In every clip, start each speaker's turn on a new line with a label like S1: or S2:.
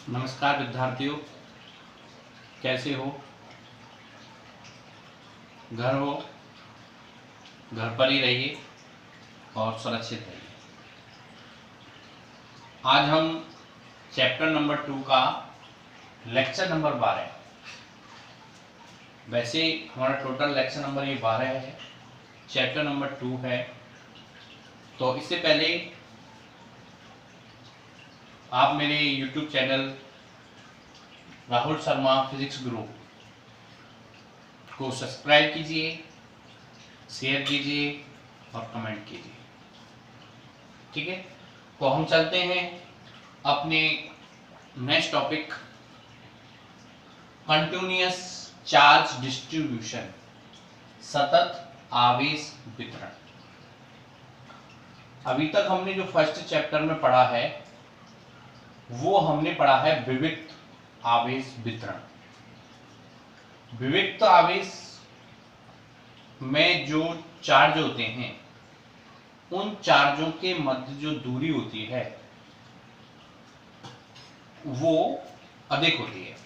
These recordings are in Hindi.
S1: नमस्कार विद्यार्थियों, कैसे हो? घर हो, घर पर ही रहिए और सुरक्षित रहिए। आज हम चैप्टर नंबर 2 का लेक्चर नंबर 12, वैसे हमारा टोटल लेक्चर नंबर ये 12 है, चैप्टर नंबर 2 है। तो इससे पहले आप मेरे YouTube channel Rahul Sharma physics group को सब्सक्राइब कीजिए, शेयर कीजिए और कमेंट कीजिए। ठीक है, तो हम चलते हैं अपने next topic, continuous charge distribution, सतत आवेश वितरण। अभी तक हमने जो फर्स्ट चैप्टर में पढ़ा है वो हमने पढ़ा है विविक्त आवेश वितरण। विविक्त आवेश में जो चार्ज होते हैं उन चार्जों के मध्य जो दूरी होती है वो अधिक होती है,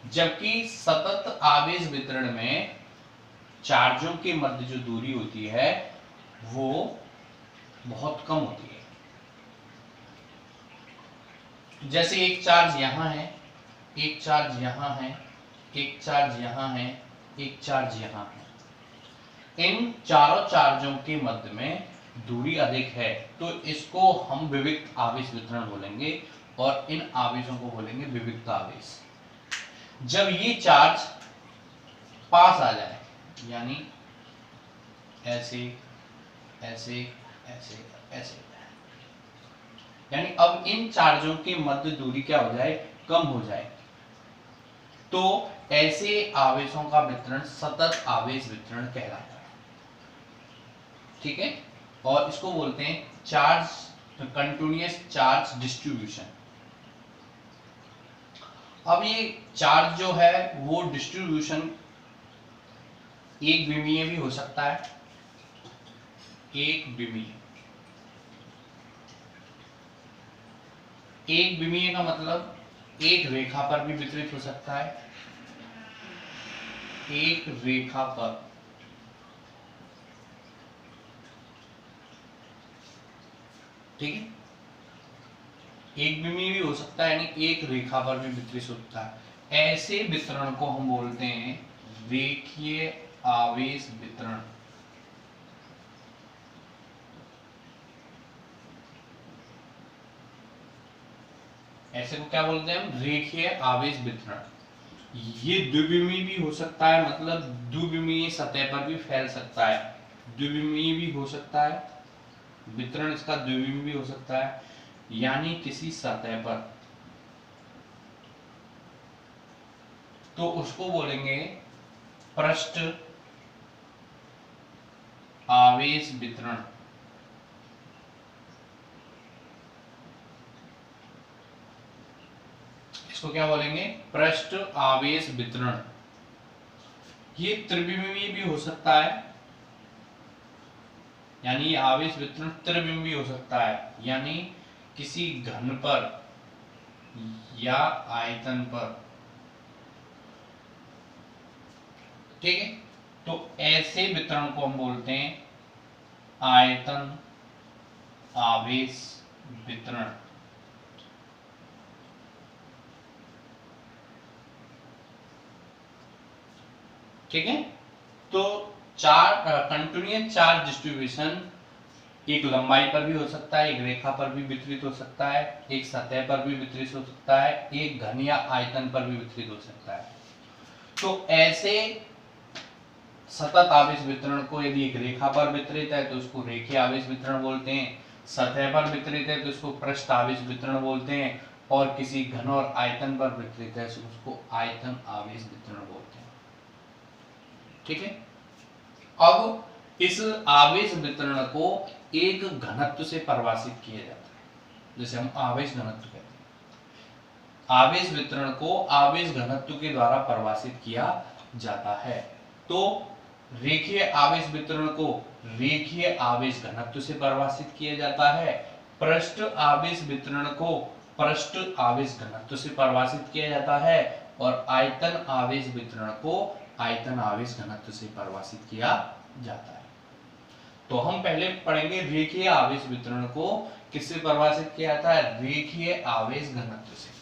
S1: जबकि सतत आवेश वितरण में चार्जों के मध्य जो दूरी होती है वो बहुत कम होती है। जैसे एक चार्ज यहां है, एक चार्ज यहां है, एक चार्ज यहां है, एक चार्ज यहां है। इन चारों चार्जों के मध्य में दूरी अधिक है, तो इसको हम विविक्त आवेश वितरण बोलेंगे और इन आवेशों को बोलेंगे विविक्त आवेश। जब ये चार्ज पास आ जाए, यानी ऐसे ऐसे ऐसे ऐसे, यानी अब इन चार्जों की मध्य दूरी क्या हो जाए, कम हो जाए, तो ऐसे आवेशों का वितरण सतत आवेश वितरण कहलाता है। ठीक है, और इसको बोलते हैं चार्ज कंटिन्यूअस चार्ज डिस्ट्रीब्यूशन। अब ये चार्ज जो है वो डिस्ट्रीब्यूशन एक विमीय भी हो सकता है, एक विमीय। एक विमीय का मतलब एक रेखा पर भी वितरित हो सकता है, एक रेखा पर। ठीक है, एक विमीय भी हो सकता है, यानी एक रेखा पर भी वितरित होता है। ऐसे वितरण को हम बोलते हैं रेखीय आवेश वितरण। ऐसे को क्या बोलते हैं हम, रेखीय आवेश वितरण। ये द्विविमीय भी हो सकता है, मतलब द्विविमीय सतह पर भी फैल सकता है, द्विविमीय भी हो सकता है, वितरण इसका द्विविमीय भी हो सकता है, यानी किसी सतह पर, तो उसको बोलेंगे पृष्ठ आवेश वितरण। इसको क्या बोलेंगे, पृष्ठ आवेश वितरण। ये त्रिविमीय भी हो सकता है, यानी आवेश वितरण त्रिविमीय हो सकता है, यानी किसी घन पर या आयतन पर। ठीक है, तो ऐसे वितरण को हम बोलते हैं आयतन आवेश वितरण। ठीक है, तो कंटिन्यूअस चार्ज डिस्ट्रीब्यूशन एक लंबाई पर भी हो सकता है, एक रेखा पर भी वितरित हो सकता है, एक सतह पर भी वितरित हो सकता है, एक घन या आयतन पर भी वितरित हो सकता है। तो ऐसे सतत आवेश वितरण को यदि एक रेखा पर वितरित है तो उसको रेखीय आवेश वितरण बोलते हैं, सतह पर वितरित है तो उसको पृष्ठ आवेश वितरण बोलते हैं, और किसी घन और आयतन पर वितरित है तो उसको आयतन आवेश वितरण बोलते हैं। ठीक है, अब इस आवेश वितरण को एक घनत्व से परिभाषित किया जाता है, जैसे हम आवेश घनत्व कहते हैं। आवेश वितरण को आवेश घनत्व के द्वारा परिभाषित किया जाता है। तो रेखीय आवेश वितरण को रेखीय आवेश घनत्व से परिभाषित किया जाता है, पृष्ठ आवेश वितरण को पृष्ठ आवेश घनत्व से परिभाषित किया जाता है और आयतन आवेश वितरण को आयतन आवेश घनत्व से परिभाषित किया जाता है। तो हम पहले पढ़ेंगे रेखीय आवेश वितरण को किससे परिभाषित किया जाता है, रेखीय आवेश घनत्व से।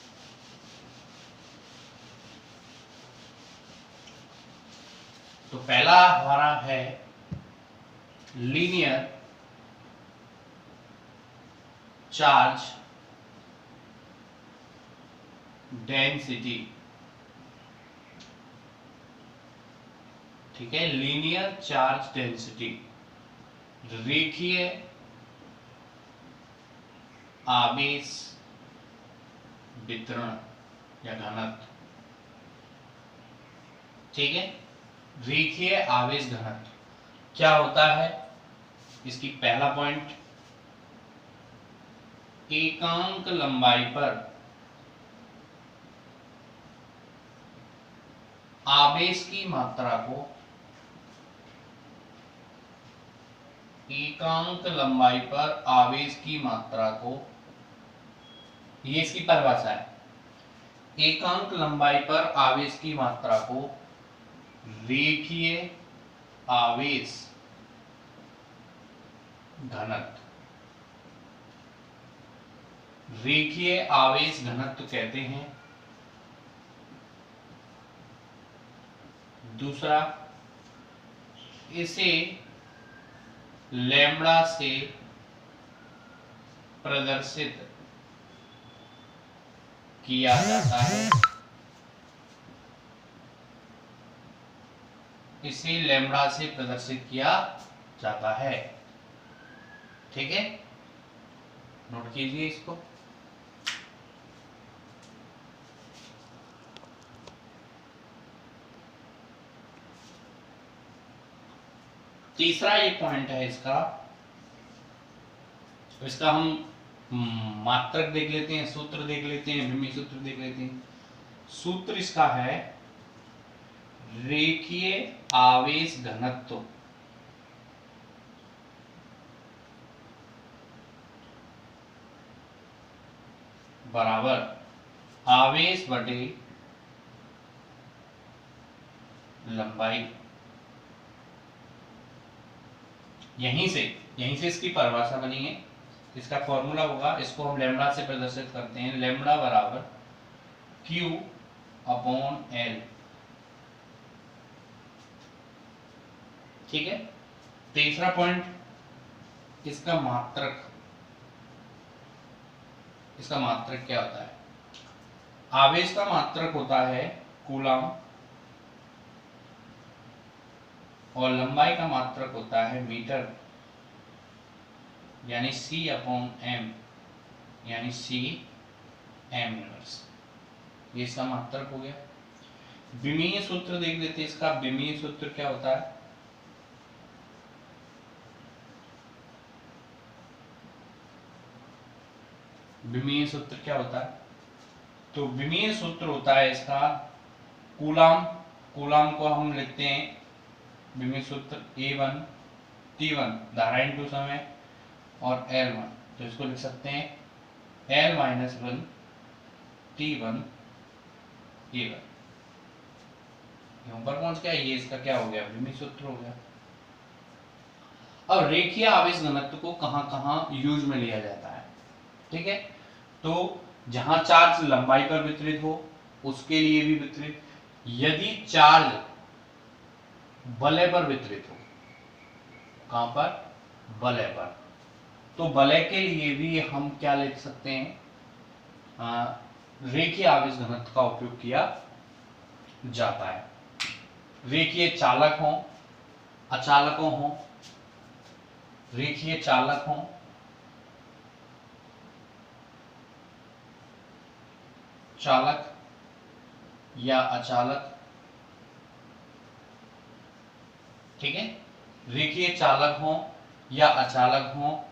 S1: तो पहला हमारा है लीनियर चार्ज डेंसिटी। ठीक है, लीनियर चार्ज डेंसिटी, रेखीय आवेश वितरण या घनत्व। ठीक है, रेखीय आवेश घनत्व क्या होता है, इसकी पहला पॉइंट, एकांक लंबाई पर आवेश की मात्रा को, एकांक लंबाई पर आवेश की मात्रा को, ये इसकी परिभाषा है, एकांक लंबाई पर आवेश की मात्रा को रेखीय आवेश घनत्व, रेखीय आवेश घनत्व कहते हैं। दूसरा, इसे लैम्ब्डा से प्रदर्शित किया जाता है, इसे लैम्ब्डा से प्रदर्शित किया जाता है। ठीक है, नोट कीजिए इसको। तीसरा ये पॉइंट है इसका, तो इसका हम मात्रक देख लेते हैं, सूत्र देख लेते हैं, विमीय सूत्र देख लेते हैं। सूत्र इसका है रेखीय आवेश घनत्व बराबर आवेश बटे लंबाई। यहीं से इसकी परिभाषा बनी है, इसका फॉर्मूला होगा, इसको हम लैम्ब्डा से प्रदर्शित करते हैं, लैम्ब्डा बराबर Q अपॉन L। ठीक है, तीसरा पॉइंट, इसका मात्रक, इसका मात्रक क्या होता है, आवेश का मात्रक होता है कूलम और लंबाई का मात्रक होता है मीटर, यानी C अपॉन M, यानी C M इनवर्स, ये इसका मात्रक हो गया। विमीय सूत्र देख लेते हैं, इसका विमीय सूत्र क्या होता है, विमीय सूत्र क्या होता है, तो विमीय सूत्र होता है इसका कूलम, कूलम को हम लिखते हैं विमीय सूत्र A1 T1 धारा इंटू समय और L1, तो इसको लिख सकते हैं L माइनस 1 T1 A1। ऊपर पहुंच गया, ये इसका क्या हो गया, विमीय सूत्र हो गया। अब रेखीय आवेश घनत्व को कहां कहां यूज में लिया जाता है। ठीक है, तो जहां चार्ज लंबाई पर वितरित हो उसके लिए भी वितरित, यदि चार्ज वलय पर वितरित हो, कहां पर, वलय पर, तो वलय के लिए भी हम क्या लिख सकते हैं, रेखीय आवेश घनत्व का उपयोग किया जाता है। रेखीय चालक हो, अचालकों हो, रेखीय चालक हो, चालक या अचालक। ठीक है, रेखीय चालक हो या अचालक हो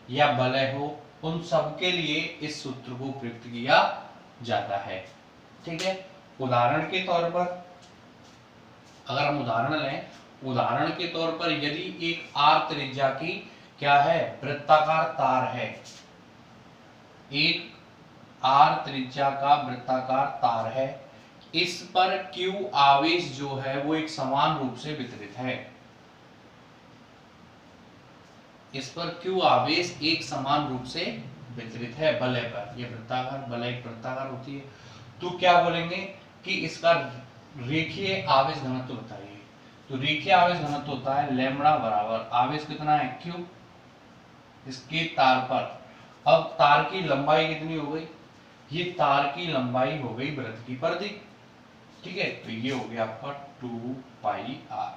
S1: या वलय हो, उन सब के लिए इस सूत्र को प्रयुक्त किया जाता है। ठीक है, उदाहरण के तौर पर अगर हम उदाहरण लें, उदाहरण के तौर पर यदि एक आर त्रिज्या की क्या है, वृत्ताकार तार है, एक r त्रिज्या का वृत्ताकार तार है, इस पर q आवेश जो है वो एक समान रूप से वितरित है। इस पर q आवेश एक समान रूप से वितरित है वलय पर। ये वृत्ताकार, वलय एक वृत्ताकार होती है। तो क्या बोलेंगे कि इसका रेखीय आवेश घनत्व बताइए। तो रेखीय आवेश घनत्व होता है लैम्बडा बराबर आवेश कितना है q, इसके तार पर। अब तार की लंबाई कितनी हो गई, ये तार की लंबाई हो गई वृत्त की परिधि, ठीक है। तो ये हो गया आपका 2 पाई r।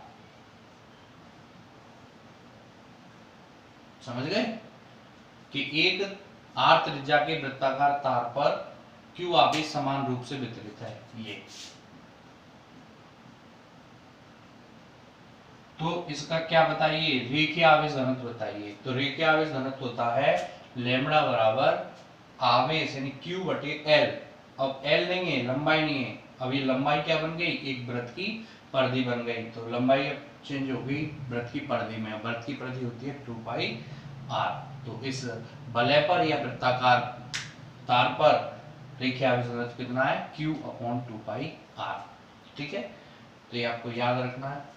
S1: समझ गए कि एक r त्रिज्या के वृत्ताकार तार पर q आवेश समान रूप से वितरित है। ये तो इसका क्या बताइए, रेखीय आवेश घनत्व बताइए। तो रेखीय आवेश घनत्व होता है लैम्बडा बराबर आवेश यानी q बटे l। अब l नहीं है, लंबाई नहीं है। अब ये लंबाई क्या बन गई, एक वृत्त की परिधि बन गई। तो लंबाई अब चेंज हो गई वृत्त की परिधि में। वृत्त की परिधि होती है 2 पाई r। तो इस वलय पर या वृत्ताकार तार पर रेखीय आवेश घनत्व कितना है, q अपॉन 2 पाई r, ठीक है। तो ये आपको याद रखना है।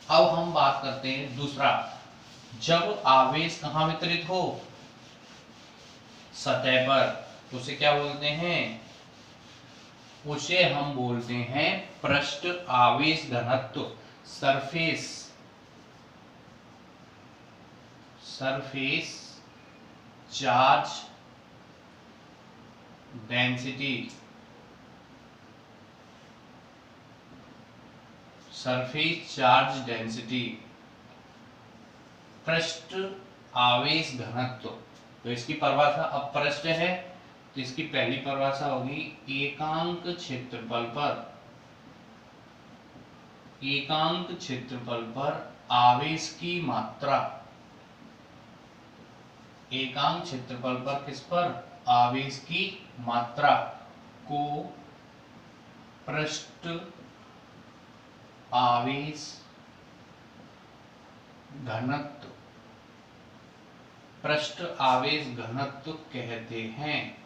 S1: अब हम बात करते हैं दूसरा, जब आवेश कहां वितरित हो, सतह पर, तो उसे क्या बोलते हैं, उसे हम बोलते हैं पृष्ठ आवेश घनत्व, surface charge density. Surface charge density, पृष्ठ आवेश घनत्व। तो इसकी परिभाषा, अब पृष्ठ है तो इसकी पहली परिभाषा होगी एकांक क्षेत्रफल पर आवेश की मात्रा। एकांक क्षेत्रफल पर किस पर, आवेश की मात्रा को पृष्ठ आवेश घनत्व, पृष्ठ आवेश घनत्व कहते हैं।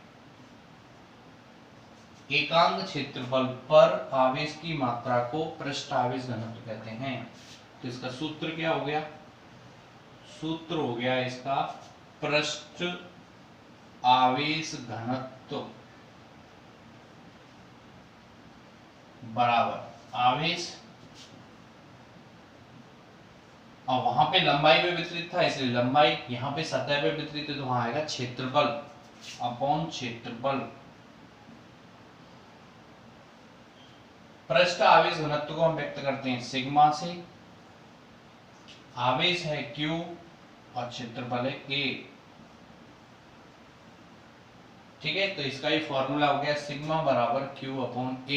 S1: एकांक क्षेत्रफल पर आवेश की मात्रा को पृष्ठ आवेश घनत्व कहते हैं। तो इसका सूत्र क्या हो गया, सूत्र हो गया इसका पृष्ठ आवेश घनत्व बराबर आवेश, और वहां पे लंबाई पे वितरित था इसलिए लंबाई, यहां पे सतह पे वितरित है तो वहां आएगा क्षेत्रफल अपॉन क्षेत्रफल। पृष्ठ आवेश घनत्व को हम व्यक्त करते हैं सिग्मा से। आवेश है q और क्षेत्रफल है a, ठीक है। तो इसका ही फॉर्मूला हो गया सिग्मा बराबर q अपॉन a,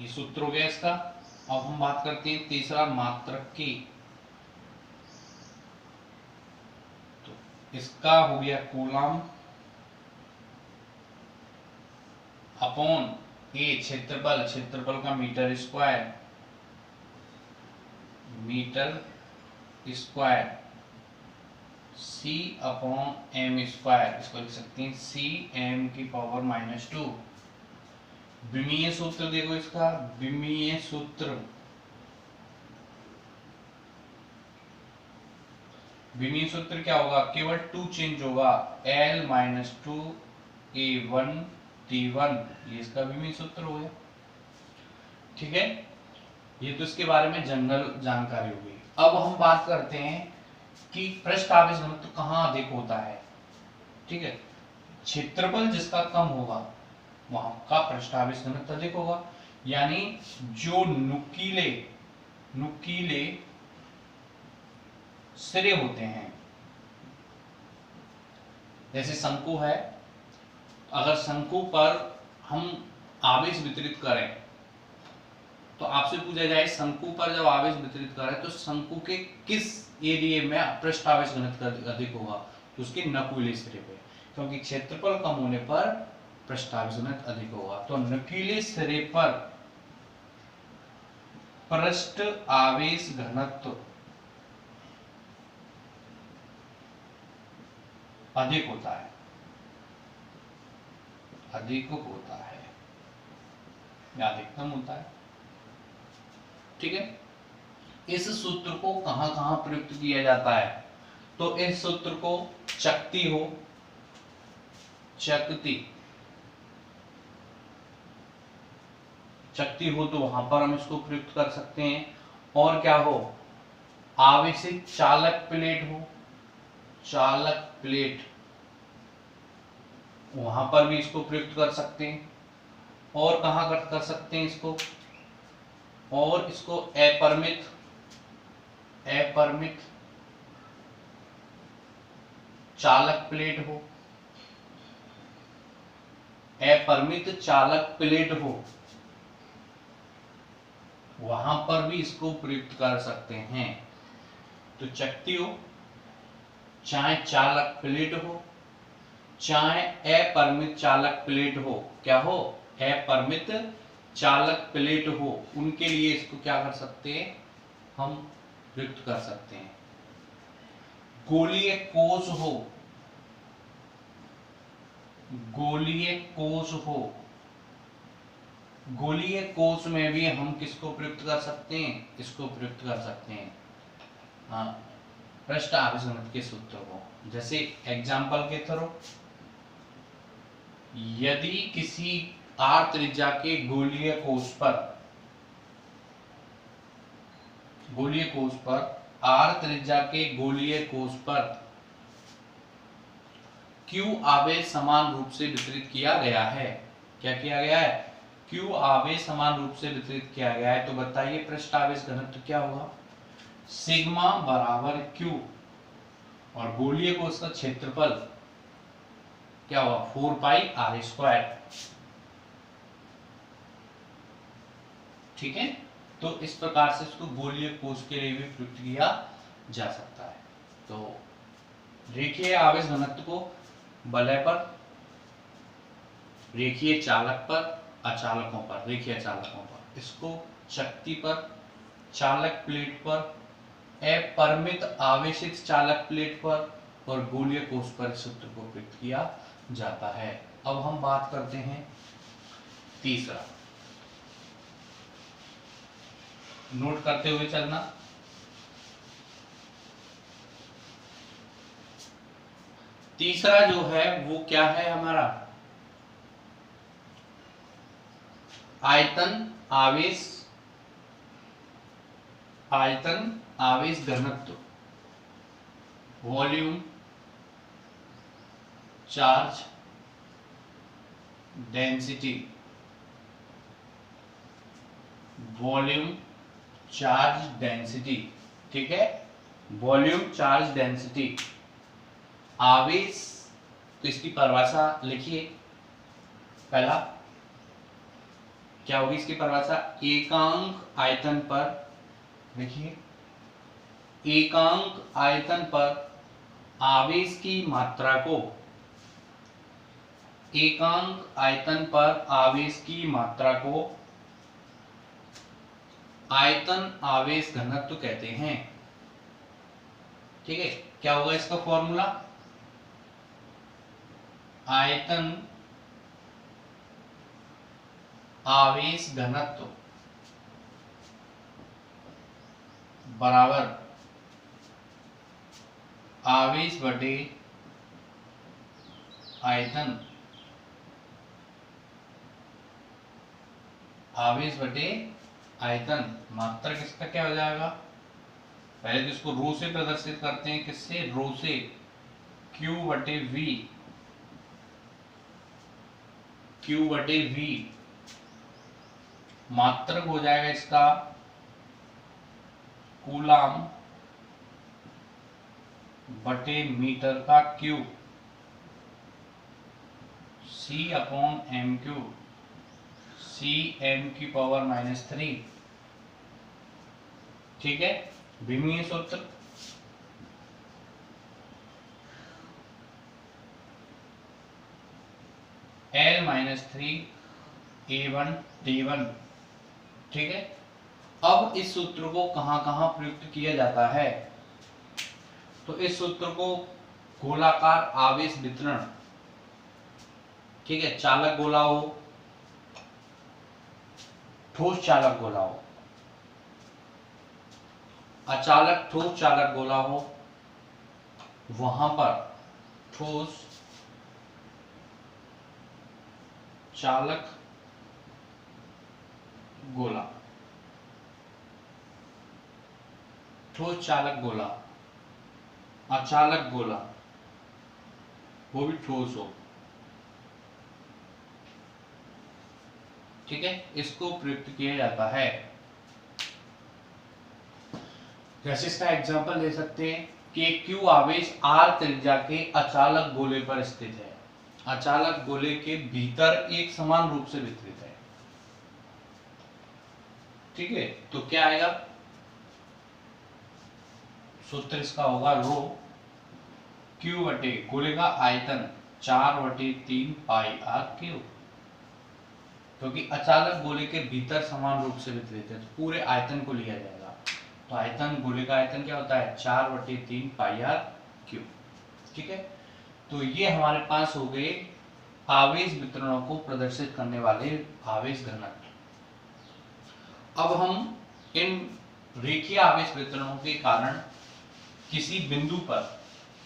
S1: ये सूत्र हो गया इसका। अब हम बात करते हैं तीसरा मात्रक की। तो इसका हो गया कूलम अपॉन ए, क्षेत्रफल का metre square c upon m square, इसको लिख सकते हैं c m की पावर -2। विमीय सूत्र देखो इसका, विमीय सूत्र क्या होगा, केवल 2 चेंज होगा, l - 2 a1 t1, ये इसका विमीय सूत्र हो गया, ठीक है। ये तो इसके बारे में जनरल जानकारी हो गई। अब हम बात करते हैं कि पृष्ठ आवेश घनत्व कहां अधिक होता है, ठीक है। क्षेत्रफल जिसका कम होगा वहां का पृष्ठ आवेश घनत्व अधिक होगा। यानी जो नुकीले सिरे होते हैं, जैसे शंकु है, अगर शंकु पर हम आवेश वितरित करें तो आपसे पूछा जाए शंकु पर जब आवेश वितरित करें तो शंकु के किस एरिया में पृष्ठ आवेश घनत्व अधिक होगा, तो उसके नुकीले सिरे पे, क्योंकि क्षेत्रफल कम होने पर पृष्ठ आवेश घनत्व अधिक होगा। तो नुकीले सिरे पर पृष्ठ आवेश घनत्व अधिक होता है, अधिक होता है या अधिकतम होता है। ठीक है, इस सूत्र को कहां कहां प्रयुक्त किया जाता है? तो इस सूत्र को चकती हो, चकती चकती हो तो वहां पर हम इसको प्रयुक्त कर सकते हैं। और क्या हो, आवेशित चालक प्लेट हो, चालक प्लेट, वहां पर भी इसको प्रयुक्त कर सकते हैं। और कहां कर सकते हैं इसको? और इसको अपरिमित, अपरिमित चालक प्लेट हो, अपरिमित चालक प्लेट हो, वहां पर भी इसको प्रयुक्त कर सकते हैं। तो चकती हो, चाहे चालक प्लेट हो, चाहे अपरिमित चालक प्लेट हो, क्या हो, अपरिमित चालक प्लेट हो, उनके लिए इसको क्या कर सकते हैं, हम प्रयुक्त कर सकते हैं। गोलीय कोष हो, गोलीय कोष हो, गोलीय कोष में भी हम किसको प्रयुक्त कर सकते हैं, इसको प्रयुक्त कर सकते हैं, हाँ, पृष्ठ आवेश घनत्व के सूत्र को। जैसे एग्जाम्पल के थ्रू, यदि किसी r त्रिज्या के गोलीय कोष पर, गोलीय कोष पर, r त्रिज्या के गोलीय कोष पर q आवेश समान रूप से वितरित किया गया है, क्या किया गया है, q आवेश समान रूप से वितरित किया गया है, तो बताइए पृष्ठ आवेश घनत्व क्या होगा? सिग्मा बराबर q, और गोलीय कोष का क्षेत्रफल क्या होगा, 4 पाई आर स्क्वायर। ठीक है, तो इस प्रकार से इसको गोलीय कोष के लिए भी प्रयुक्त किया जा सकता है। तो रेखीय आवेश घनत्व को वलय पर, रेखीय चालक पर, अचालकों पर, रेखीय चालकों पर, इसको शक्ति पर, चालक प्लेट पर, अपरिमित आवेशित चालक प्लेट पर और गोलीय कोष पर इस सूत्र को प्रयुक्त किया जाता है। अब हम बात करते हैं तीसरा, नोट करते हुए चलना। तीसरा जो है वो क्या है हमारा, आयतन आवेश, आयतन आवेश घनत्व, volume charge density, volume charge density. ठीक है, वॉल्यूम चार्ज डेंसिटी, आवेश, तो इसकी परिभाषा लिखिए। पहला क्या होगी इसकी परिभाषा, एकांक आयतन पर, देखिए एकांक आयतन पर आवेश की मात्रा को, एकांक आयतन पर आवेश की मात्रा को आयतन आवेश घनत्व कहते हैं। ठीक है, क्या होगा इसका फॉर्मूला, आयतन आवेश घनत्व बराबर आवेश बटे आयतन, आवेश बटे आयतन। मात्रक इसका क्या हो जाएगा, पहले तो इसको रो से प्रदर्शित करते हैं, किससे, रो से, Q बटे V, Q बटे V, मात्रक हो जाएगा इसका कूलाम बटे मीटर का cube, C upon M cube, C m की पावर -3। ठीक है, विमीय सूत्र, L-3 A1 T1। ठीक है, अब इस सूत्र को कहां कहां प्रयुक्त किया जाता है, तो इस सूत्र को गोलाकार आवेश वितरण, ठीक है, चालक गोला हो, ठोस चालक गोला हो, अचालक ठोस चालक गोला हो, वहां पर ठोस चालक गोला, ठोस चालक गोला, अचालक गोला, वो भी ठोस हो, ठीक है, इसको प्रयुक्त किया जाता है। जैसे इसका एग्जांपल ले सकते हैं कि क्यू आवेश आर त्रिज्या के अचालक गोले पर स्थित है, अचालक गोले के भीतर एक समान रूप से वितरित है, ठीक है। तो क्या आएगा, सूत्र इसका होगा रो क्यू बटे गोले का आयतन 4/3 पाई आर क्यू, क्योंकि अचालक गोले के भीतर समान रूप से वितरित है तो पूरे आयतन को लिया जाएगा। तो आयतन, गोले का आयतन क्या होता है 4/3 पाई आर क्यू, ठीक है। तो ये हमारे पास हो गए आवेश वितरणों को प्रदर्शित करने वाले आवेश घनत्व। अब हम इन रेखीय आवेश वितरणों के कारण किसी बिंदु पर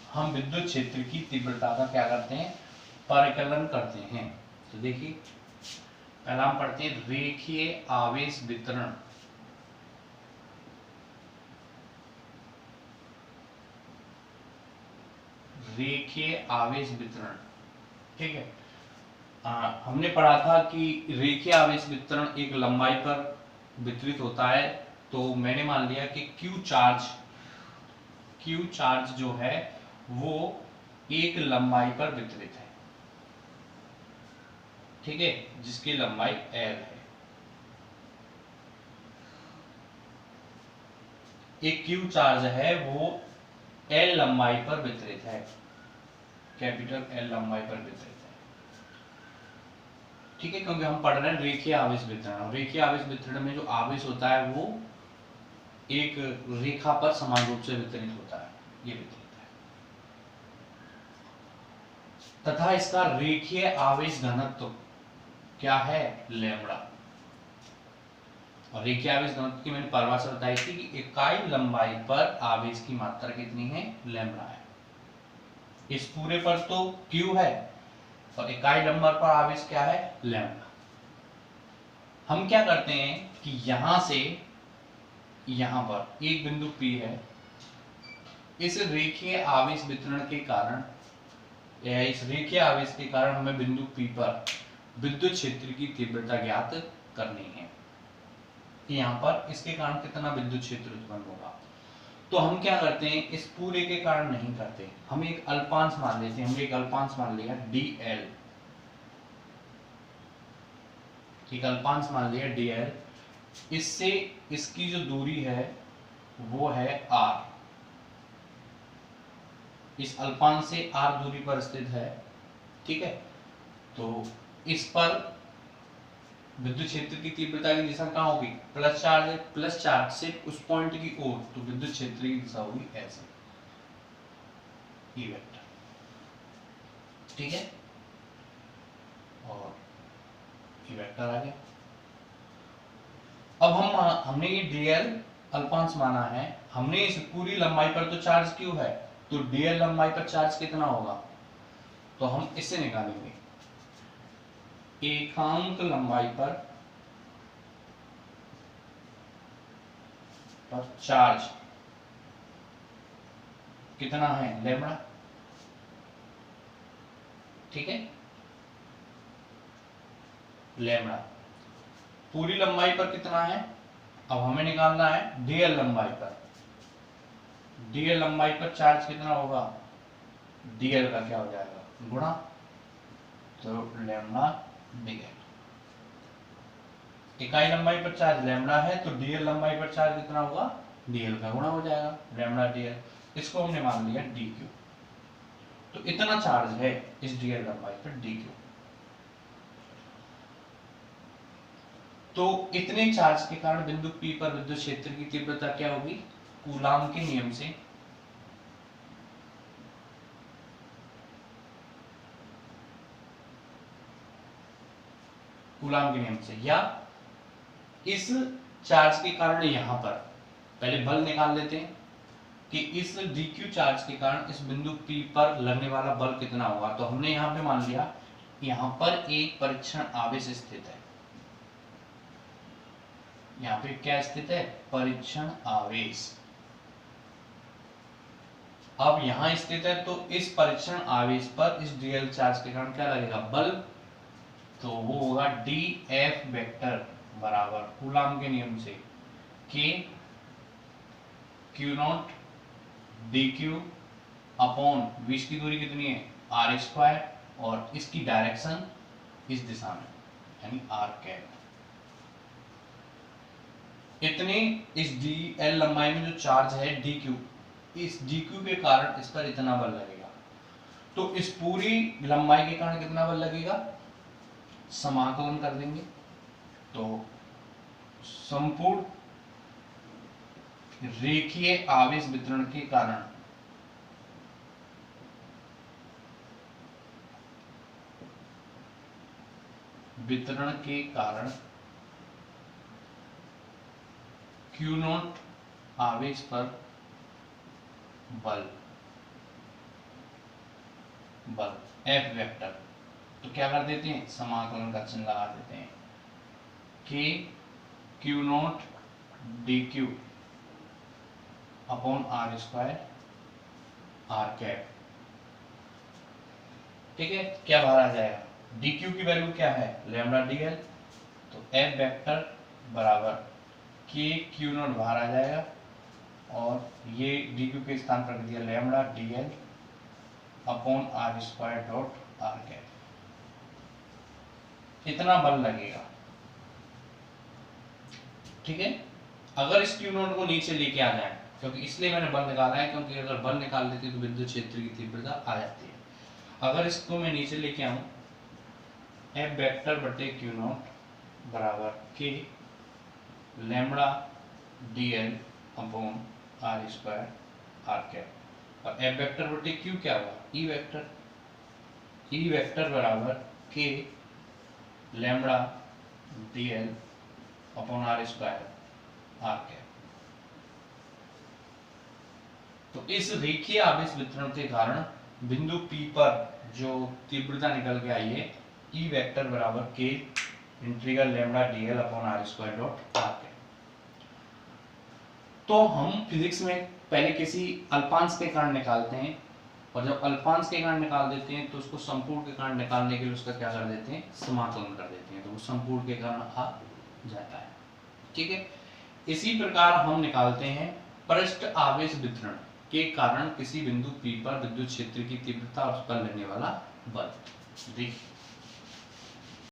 S1: हम विद्युत क्षेत्र की तीव्रता का क्या करते हैं, परिकलन करते हैं। तो देखिए पहला हम पढ़ते हैं रेखीय आवेश वितरण। रेखीय आवेश वितरण, ठीक है। हमने पढ़ा था कि रेखीय आवेश वितरण एक लंबाई पर वितरित होता है। तो मैंने मान लिया कि क्यू चार्ज जो है वो एक लंबाई पर वितरित है, ठीक है, जिसकी लंबाई L है। एक क्यू चार्ज है वो L लंबाई पर वितरित है, कैपिटल L लंबाई पर वितरित है, ठीक है, क्योंकि हम पढ़ रहे हैं रेखीय आवेश वितरण। रेखीय आवेश वितरण में जो आवेश होता है वो एक रेखा पर समान रूप से वितरित होता है, ये वितरित है। तथा इसका रेखीय आवेश घनत्व क्या है, लैम्बडा। और रेखीय आवेश घनत्व की मैंने परिभाषा बताई थी कि इकाई लंबाई पर आवेश की मात्रा कितनी है, लैम्बडा है। इस पूरे पर तो क्यू है और इकाई लंबाई पर आवेश क्या है, लैम्बडा। हम क्या करते हैं कि यहां से यहां पर एक बिंदु P है, इस रेखीय आवेश वितरण के कारण या इस रेखीय आवेश के कारण हमें बिंदु P पर विद्युत क्षेत्र की तीव्रता ज्ञात करनी है। यहाँ पर इसके कारण कितना विद्युत क्षेत्र उत्पन्न होगा। तो हम क्या करते हैं, इस पूरे के कारण नहीं करते, हम एक अल्पांश मान लेते हैं। हमने एक अल्पांश मान लिया dl, एक अल्पांश मान लिया dl। इससे इसकी जो दूरी है वो है r, इस अल्पांश से r दूरी पर स्थित है, ठीक है। तो इस पर विद्युत क्षेत्र की तीव्रता की दिशा कहाँ होगी, प्लस चार्ज है, प्लस चार्ज से उस पॉइंट की ओर, तो विद्युत क्षेत्र की दिशा होगी ऐसे, ई वेक्टर, ठीक है। और ई वेक्टर आ गया। अब हमने ये dl अल्पांश माना है, हमने इस पूरी लंबाई पर तो चार्ज क्यों है, तो dl लंबाई पर चार्ज कितना होगा, तो हम इससे निकालेंगे एकांक लंबाई पर चार्ज कितना है, लैम्बडा, ठीक है, लैम्बडा। पूरी लंबाई पर कितना है, अब हमें निकालना है dl लंबाई पर। dl लंबाई पर चार्ज कितना होगा, dl का क्या हो जाएगा, गुणा, तो लैम्बडा dl। इकाई लंबाई पर चार्ज लैम्बडा है तो dl लंबाई पर चार्ज कितना होगा, dl का गुणा हो जाएगा, लैम्बडा dl। इसको हमने मान लिया dq। तो इतना चार्ज है इस dl लंबाई पर dq। तो इतने चार्ज के कारण बिंदु P पर विद्युत क्षेत्र की तीव्रता क्या होगी, कूलाम के नियम से कूलाम के नियम से, या इस चार्ज के कारण यहां पर पहले बल निकाल लेते हैं कि इस dq चार्ज के कारण इस बिंदु P पर लगने वाला बल कितना होगा। तो हमने यहां पे मान लिया यहां पर एक परीक्षण आवेश स्थित है, यहां पे क्या स्थित है, परीक्षण आवेश। अब यहां स्थित है तो इस परीक्षण आवेश पर इस dl चार्ज के कारण क्या लगेगा, बल। तो वो होगा dF वेक्टर बराबर कूलाम के नियम से k q not dq upon बीच की दूरी कितनी है, r स्क्वायर, और इसकी डायरेक्शन इस दिशा में यानी r कैप। इतने इस dl लंबाई में जो चार्ज है dq, इस dq के कारण इस पर इतना बल लगेगा। तो इस पूरी लंबाई के कारण कितना बल लगेगा, समाकलन कर देंगे तो संपूर्ण रेखीय आवेश वितरण के कारण Q नॉट आवेश पर बल F वेक्टर। तो क्या कर देते हैं, समाकलन का चिन्ह लगा देते हैं, k q not dq upon r square r cap. ठीक है, क्या बाहर आ जाएगा, dq की वैल्यू क्या है, लैम्डा dl। तो F वेक्टर बराबर k q नॉट बाहर आ जाएगा और ये dq के स्थान पर रख दिया lambda dl upon r square dot r cap. इतना बल लगेगा। ठीक है, अगर इस q नॉट को नीचे लेके आ जाए, क्योंकि इसलिए मैंने बल निकाला है क्योंकि अगर बल निकाल देते तो विद्युत क्षेत्र की तीव्रता आ जाती है। अगर इसको मैं नीचे लेके आऊं, F वेक्टर बटे q नॉट बराबर k lambda dl upon r square r cap, और F वेक्टर बटे q क्या हुआ, E वेक्टर बराबर k lambda dl upon r square r cap. तो इस रेखीय आवेश वितरण के कारण बिंदु P पर जो तीव्रता निकल के आई है, E वेक्टर बराबर k integral lambda dl upon r square dot r cap. तो हम फिजिक्स में पहले किसी अल्पांश के कारण निकालते हैं, और जब अल्पांश के कारण निकाल देते हैं तो उसको संपूर्ण के कारण निकालने के लिए उसका क्या कर देते हैं, समाकलन कर देते हैं, तो वो संपूर्ण के कारण आ जाता है। ठीक है, इसी प्रकार हम निकालते हैं पृष्ठ आवेश वितरण के कारण किसी बिंदु P पर विद्युत क्षेत्र की तीव्रता और उस पर लगने वाला बल। देखिए